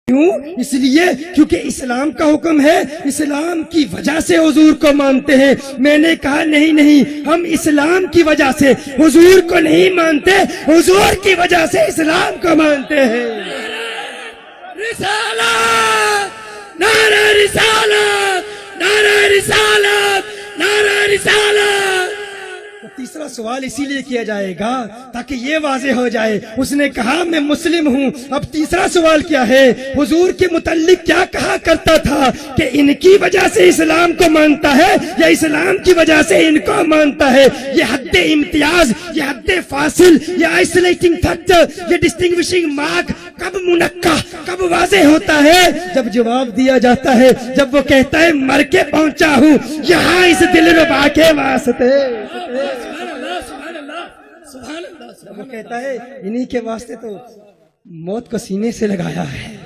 کیوں؟ اس لیے کیونکہ اسلام کا حکم ہے، اسلام کی وجہ سے حضور کو مانتے ہیں۔ میں نے کہا نہیں، ہم اسلام کی وجہ سے حضور کو نہیں مانتے، حضور کی وجہ سے اسلام کو مانتے ہیں۔ رسالت، نعرہ رسالت، نعرہ رسالت، نعرہ رسالت۔ تیسرا سوال اسی لیے کیا جائے گا تاکہ یہ واضح ہو جائے، اس نے کہا میں مسلم ہوں، اب تیسرا سوال کیا ہے؟ حضور کے متعلق کیا کہا کرتا تھا کہ ان کی وجہ سے اسلام کو مانتا ہے یا اسلام کی وجہ سے ان کو مانتا ہے؟ یہ حد امتیاز، یہ حد فاصل، یہ آئسولیٹنگ فیکٹر، یہ ڈسٹنگوشنگ مارک کب منقع، کب واضح ہوتا ہے؟ جب جواب دیا جاتا ہے، جب وہ کہتا ہے مر کے پہنچا ہوں یہاں اس دلربا کے واسطے۔ وہ کہتا ہے انہی کے واسطے تو موت کو سینے سے لگایا ہے۔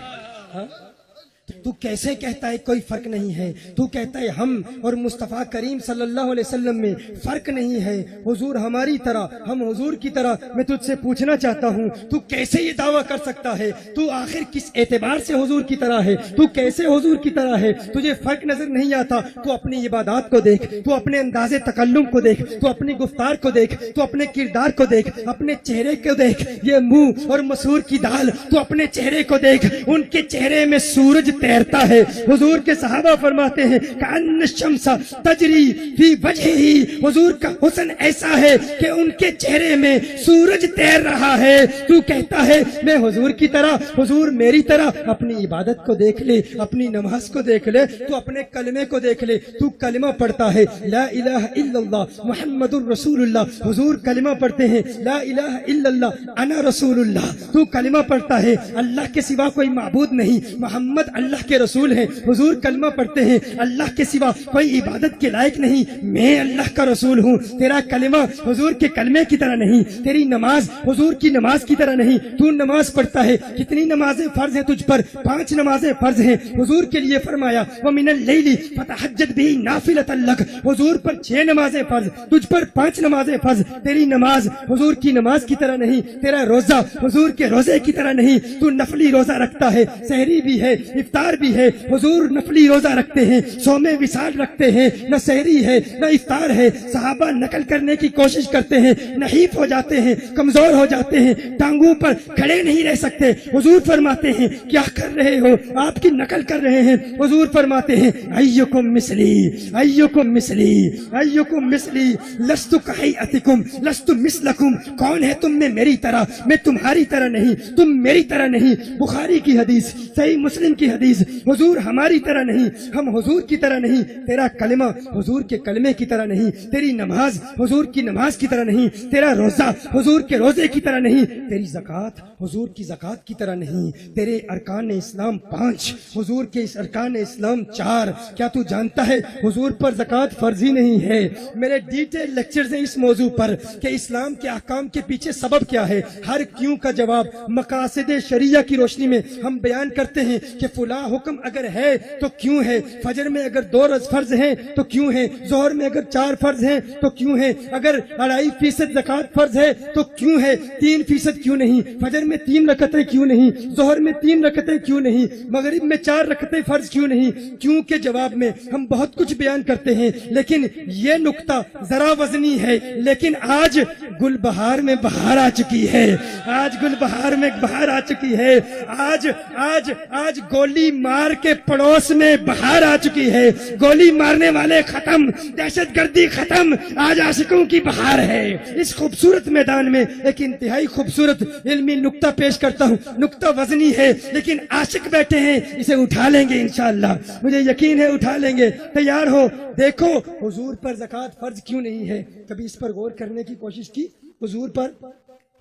تو کیسے کہتا ہے کوئی فرق نہیں ہے؟ تو کہتا ہے ہم اور مصطفیٰ کریم صلی اللہ علیہ وسلم میں فرق نہیں ہے، حضور ہماری طرح، ہم حضور کی طرح۔ میں تجھ سے پوچھنا چاہتا ہوں تو کیسے یہ دعویٰ کر سکتا ہے؟ تو آخر کس اعتبار سے حضور کی طرح ہے؟ تو کیسے حضور کی طرح ہے؟ تجھے فرق نظر نہیں آتا؟ تو اپنی عبادات کو دیکھ، تو اپنے انداز تکلم کو دیکھ، تو اپنی گفتار کو دیکھ، تو اپنے کردار کو دیکھ، اپنے چہرے کو دیکھ، یہ منہ اور مسور کی دال، تو اپنے چہرے کو دیکھ، ان کے چہرے میں سورج تیرتا ہے۔ حضور کے صحابہ فرماتے ہیں کأن الشمس تجری فی وجہہ، حضور کا حسن ایسا ہے کہ ان کے چہرے میں سورج تیر رہا ہے۔ تو کہتا ہے میں حضور کی طرح، حضور میری طرح۔ اپنی عبادت کو دیکھ لے، اپنی نماز کو دیکھ لے، تو اپنے کلمے کو دیکھ لے۔ تو کلمہ پڑھتا ہے لا الہ الا اللہ محمد الرسول اللہ، حضور کلمہ پڑھتے ہیں لا الہ الا اللہ انا رسول اللہ۔ تو کلمہ پڑھتا ہے اللہ کے سوا کوئی معبود نہیں، محمد اللہ کے رسول ہیں۔ حضور کلمہ پڑھتے ہیں اللہ کے سوا کوئی عبادت کے لائق نہیں، میں اللہ کا رسول ہوں۔ تیرا کلمہ حضور کے کلمے کی طرح نہیں، تیری نماز حضور کی نماز کی طرح نہیں۔ تو نماز پڑھتا ہے، کتنی نمازیں فرض ہیں تجھ پر؟ 5 نمازیں فرض ہیں۔ حضور کے لیے فرمایا وَمِنَ اللَّيْلِ فَتَحَجَّدْ بِهِ نَافِلَةً لَكَ، حضور پر 6 نمازیں فرض، تجھ پر 5 نمازیں فرض۔ تیری نماز حضور کی نماز کی طرح نہیں، تیرا روزہ حضور کے روزے کی طرح نہیں۔ تو نفلی روزہ رکھتا ہے، سحری بھی ہے، افطار بھی ہے۔ حضور نفلی روزہ رکھتے ہیں، صوم وصال رکھتے ہیں، نہ سحری ہے نہ افطار ہے۔ صحابہ نقل کرنے کی کوشش کرتے ہیں، نحیف ہو جاتے ہیں، کمزور ہو جاتے ہیں، ٹانگوں پر کھڑے نہیں رہ سکتے۔ حضور فرماتے ہیں کیا کر رہے ہو؟ آپ کی نقل کر رہے ہیں۔ حضور فرماتے ہیں ایکم مثلی، ایکم مثلی، ایکم مثلی، لست کہیئتکم، لست مثلکم، کون ہے تم میں میری طرح؟ میں تمہاری طرح نہیں، تم میری طرح نہیں۔ بخاری کی حدیث، صحیح مسلم کی حدیث، حضور ہماری طرح نہیں، ہم حضور کی طرح نہیں۔ تیرا کلمہ حضور کے کلمے کی طرح نہیں، تیری نماز حضور کی نماز کی طرح نہیں، تیرا روزہ حضور کے روزے کی طرح نہیں، تیری زکوٰۃ حضور کی زکوٰۃ کی طرح نہیں، تیرے ارکان اسلام 5، حضور کے اس ارکان اسلام 4۔ کیا تو جانتا ہے حضور پر زکوٰۃ فرض ہی نہیں ہے؟ میرے ڈیٹیل لیکچرز ہیں اس موضوع پر کہ اسلام کے احکام کے پیچھے سبب کیا ہے۔ ہر کیوں کا جواب مقاصد شریعہ کی روشنی میں ہم بیان کرتے ہیں کہ فلاں حکم اگر ہے تو کیوں ہے؟ فجر میں اگر 2 رکعت فرض ہیں تو کیوں ہے؟ ظہر میں اگر 4 فرض ہیں تو کیوں ہے؟ اگر 2.5% زکوٰۃ فرض ہے تو کیوں ہے؟ 3% کیوں نہیں؟ فجر میں 3 رکعتیں کیوں نہیں؟ ظہر میں 3 رکعتیں کیوں نہیں؟ مغرب میں 4 رکعتیں فرض کیوں نہیں؟ کیوں کے جواب میں ہم بہت کچھ بیان کرتے ہیں، لیکن یہ نقطہ ذرا وزنی ہے۔ لیکن آج گل بہار میں بہار آ چکی ہے، آج گل بہار میں بہار آ چکی ہے، آج آج آج گولی مار کے پڑوس میں بہار آ چکی ہے۔ گولی مارنے والے ختم، دہشت گردی ختم، آج عاشقوں کی بہار ہے۔ اس خوبصورت میدان میں ایک انتہائی خوبصورت علمی نقطہ پیش کرتا ہوں، نقطہ وزنی ہے لیکن عاشق بیٹھے ہیں، اسے اٹھا لیں گے انشاءاللہ، مجھے یقین ہے اٹھا لیں گے۔ تیار ہو؟ دیکھو حضور پر زکوٰۃ فرض کیوں نہیں ہے؟ کبھی اس پر غور کرنے کی کوشش کی؟ حضور پر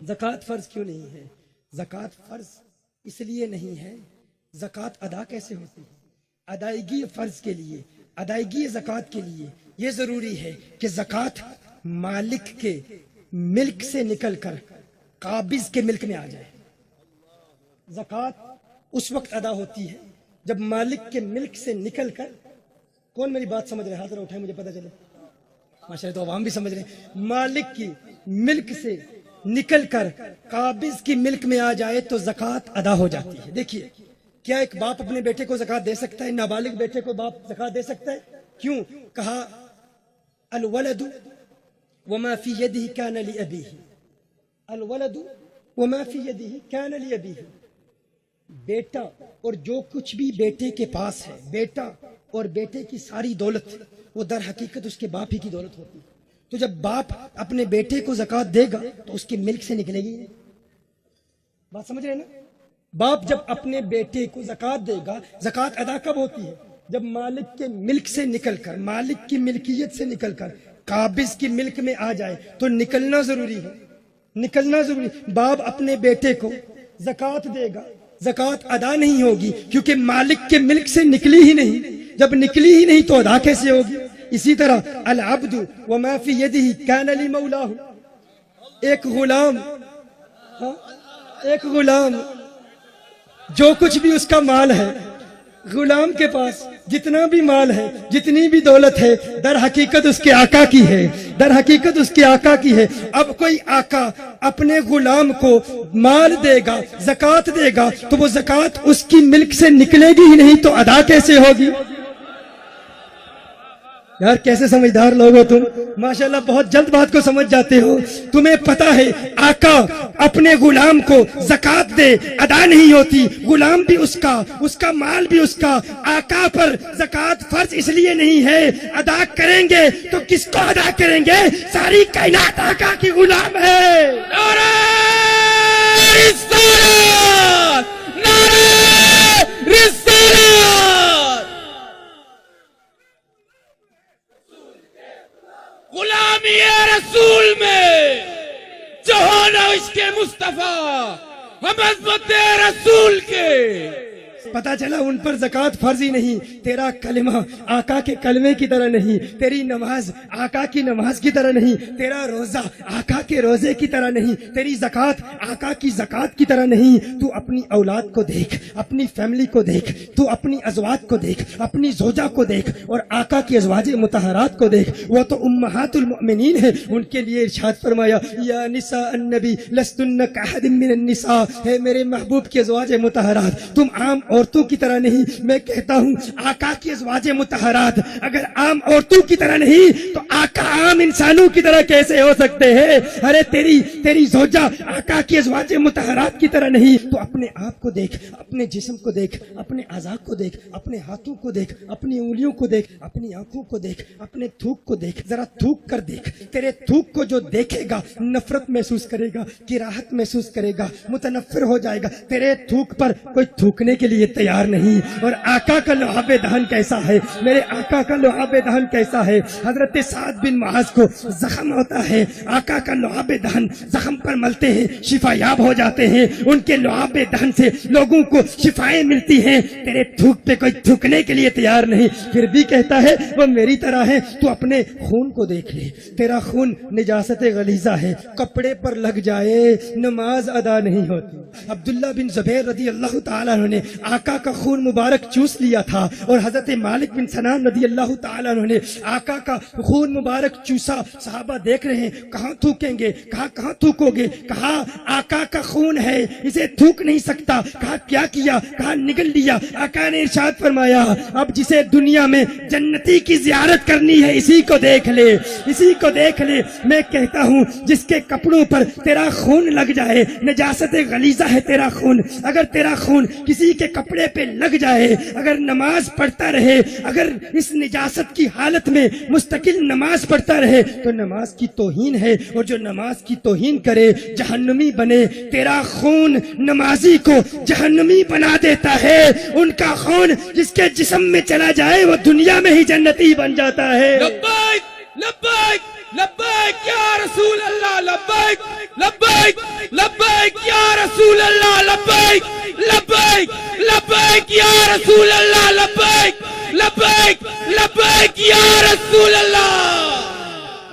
زکوٰۃ فرض کیوں نہیں ہے؟ زکوٰۃ فرض اس لیے نہیں ہے، زکوٰۃ ادا کیسے ہوتی ہے؟ ادائیگی فرض کے لیے، ادائیگی زکوٰۃ کے لیے یہ ضروری ہے کہ زکوٰۃ مالک کے ملک سے نکل کر قابض کے ملک میں آ جائے۔ زکوٰۃ اس وقت ادا ہوتی ہے جب مالک کے ملک سے نکل کر، کون میری بات سمجھ رہے؟ ہاتھ اٹھائیں مجھے پتہ چلے۔ ماشاءاللہ تو عوام بھی سمجھ رہے ہیں۔ مالک کی ملک سے نکل کر قابض کی ملک میں آ جائے تو زکوٰۃ ادا ہو جاتی ہے۔ دیکھیے کیا ایک باپ اپنے بیٹے کو زکات دے سکتا ہے؟ نابالغ بیٹے کو باپ زکات دے سکتا ہے؟ کیوں؟ کہا الولد وما فی یدہ کان لابیہ، الولد وما فی یدہ کان لابیہ، بیٹا اور جو کچھ بھی بیٹے کے پاس ہے، بیٹا اور بیٹے کی ساری دولت وہ در حقیقت اس کے باپ ہی کی دولت ہوتی ہے۔ تو جب باپ اپنے بیٹے کو زکات دے گا تو اس کے ملک سے نکلے گی، بات سمجھ رہے ہیں نا؟ باپ جب اپنے بیٹے کو زکات دے گا، زکات ادا کب ہوتی ہے؟ جب مالک کے ملک سے نکل کر، مالک کی ملکیت سے نکل کر قابض کی ملک میں آ جائے تو نکلنا ضروری ہے، نکلنا ضروری۔ باپ اپنے بیٹے کو زکات دے گا، زکات ادا نہیں ہوگی کیونکہ مالک کے ملک سے نکلی ہی نہیں، جب نکلی ہی نہیں تو ادا کیسے ہوگی؟ اسی طرح العبد وما فی یدہ کان لمولاہ، ایک غلام، ایک غلام جو کچھ بھی اس کا مال ہے، غلام کے پاس جتنا بھی مال ہے، جتنی بھی دولت ہے، در حقیقت اس کے آقا کی ہے، در حقیقت اس کے آقا کی ہے۔ اب کوئی آقا اپنے غلام کو مال دے گا، زکات دے گا، تو وہ زکات اس کی ملک سے نکلے گی ہی نہیں تو ادا کیسے ہوگی؟ یار کیسے سمجھدار لوگ ہو تم، ماشاءاللہ بہت جلد بات کو سمجھ جاتے ہو۔ تمہیں پتا ہے آقا اپنے غلام کو زکات دے ادا نہیں ہوتی، غلام بھی اس کا مال بھی اس کا، آقا پر زکات فرض اس لیے نہیں ہے، ادا کریں گے تو کس کو ادا کریں گے؟ ساری کائنات آقا کی غلام ہے۔ نعرہ رسالت، نعرہ رسالت، غلامی رسول میں جو ہونا عشق مصطفیٰ، ہم عظمت رسول کے۔ پتا چلا ان پر زکات فرض ہی نہیں، تیرا کلمہ آقا کے کلمے کی طرح نہیں، تیری نماز آقا کی نماز کی طرح نہیں، تیرا روزہ آقا کے روزے کی طرح نہیں، تیری زکات آقا کی زکات کی طرح نہیں۔ تو اپنی اولاد کو دیکھ، اپنی فیملی کو دیکھ، تو اپنی ازواج کو دیکھ، اپنی زوجہ کو دیکھ، اور آقا کی ازواج مطہرات کو دیکھ، وہ تو امہات المؤمنین ہیں۔ ان کے لیے ارشاد فرمایا یا نساء النبی لستن کاحد من النساء، ہے میرے محبوب کی ازواج مطہرات تم عام عورتوں کی طرح نہیں۔ میں کہتا ہوں آقا کی ازواج مطہرات اگر عام عورتوں کی طرح نہیں تو آقا عام انسانوں کی طرح کیسے ہو سکتے ہیں؟ ارے تیری زوجہ آقا کی ازواج مطہرات کی طرح نہیں تو اپنے آپ کو دیکھ، اپنے جسم کو دیکھ، اپنے اعضاء کو دیکھ، اپنے ہاتھوں کو دیکھ، اپنی انگلیوں کو دیکھ، اپنی آنکھوں کو دیکھ، اپنے تھوک کو دیکھ، ذرا تھوک کر دیکھ۔ تیرے تھوک کو جو دیکھے گا نفرت محسوس کرے گا، کراہت محسوس کرے گا، متنفر ہو جائے گا۔ تیرے تھوک پر کوئی تھوکنے کے لیے تیار نہیں۔ اور آقا کا لعاب دہن کیسا ہے، میرے آقا کا لعاب دہن کیسا ہے؟ حضرت سعد بن معاذ کو زخم ہوتا ہے، آقا کا لعاب دہن زخم پر ملتے ہیں، شفا یاب ہو جاتے ہیں، ان کے لعاب دہن سے لوگوں کو شفائیں ملتی ہیں۔ تیرے تھوک پہ کوئی تھوکنے کے لیے تیار نہیں، پھر بھی کہتا ہے وہ میری طرح ہے۔ تو اپنے خون کو دیکھ لے، تیرا خون نجاست غلیظہ ہے، کپڑے پر لگ جائے نماز ادا نہیں ہوتی۔ عبداللہ بن زبیر رضی اللہ تعالیٰ عنہ نے آقا کا خون مبارک چوس لیا تھا، اور حضرت مالک بن سنان رضی اللہ تعالیٰ عنہ نے آقا کا خون مبارک چوسا۔ صحابہ دیکھ رہے ہیں کہاں تھوکیں گے، کہاں تھوکو گے؟ کہا آقا کا خون ہے، اسے تھوک نہیں سکتا۔ کہا کیا کیا؟ کہا نگل لیا۔ آقا نے ارشاد فرمایا اب جسے دنیا میں جنتی کی زیارت کرنی ہے اسی کو دیکھ لے، اسی کو دیکھ لے۔ میں کہتا ہوں جس کے کپڑوں پر تیرا خون لگ جائے، نجاست غلیظہ ہے تیرا خون، اگر تیرا خون کسی کے کپڑے پہ لگ جائے، اگر نماز پڑھتا رہے، اگر اس نجاست کی حالت میں مستقل نماز پڑھتا رہے تو نماز کی توہین ہے، اور جو نماز کی توہین کرے جہنمی بنے۔ تیرا خون نمازی کو جہنمی بنا دیتا ہے، ان کا خون جس کے جسم میں چلا جائے وہ دنیا میں ہی جنتی بن جاتا ہے۔ لبیک لبیک لبیک یا رسول اللہ، لبیک لبیک لبیک یا رسول اللہ، لبیک لبیک لبیک یا رسول اللہ، لبیک لبیک لبیک یا رسول اللہ۔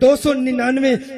299